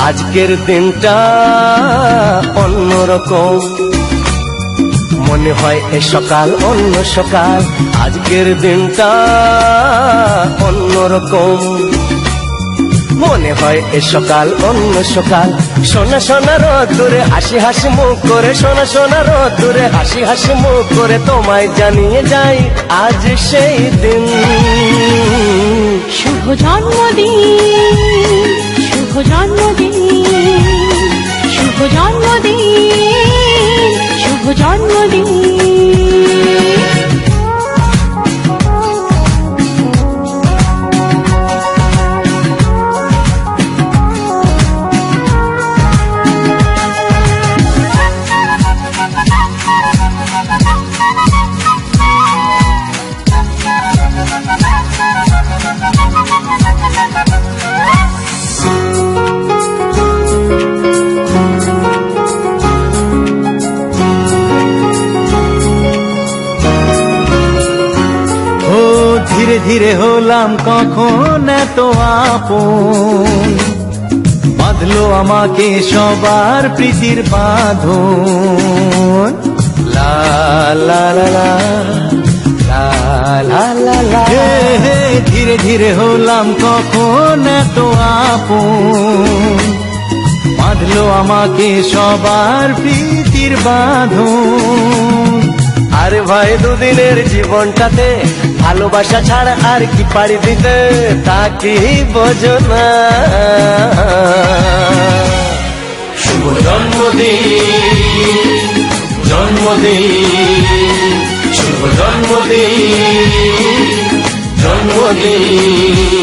আজকের দিনটা অন্যরকম, মনে হয় এ সকাল অন্য সকাল। আজকের দিনটা অন্যরকম, মনে হয় এ সকাল অন্য সকাল। সোনা সোনা রোদ্দুরে হাসি হাসি মুখ করে, সোনা সোনা রোদ্দুরে হাসি হাসি মুখ করে তোমায় জানিয়ে যাই আজ সেই দিন। শুভ জন্মদিন, শুভ জন্মদিন, শুভ জন্মদিন, শুভ জন্মদিন। ধীরে ধীরে হলাম কখন এত আপন, বাঁধলো আমাকে সবার প্রীতির বাঁধন। লা লা লা লা লা লা লা লা। ধীরে ধীরে হলাম কখন এত আপন, বাঁধলো আমাকে সবার প্রীতির বাঁধন। আরে ভাই দুদিনের জীবনটাতে ভালোবাসা ছাড়া আর কি পাড়ি দিতে, তা কি বোঝো না। শুভ জন্মদিন, জন্মদিন, শুভ জন্মদিন, জন্মদিন।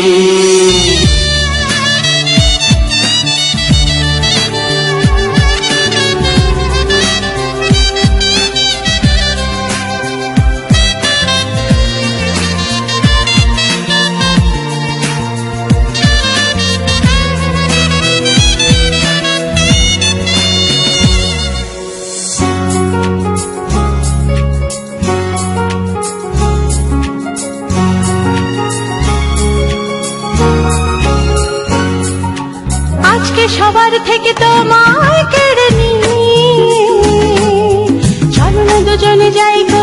সবার থেকে তোমায় কেড়ে নিয়ে চলো না দুজনে যাই গো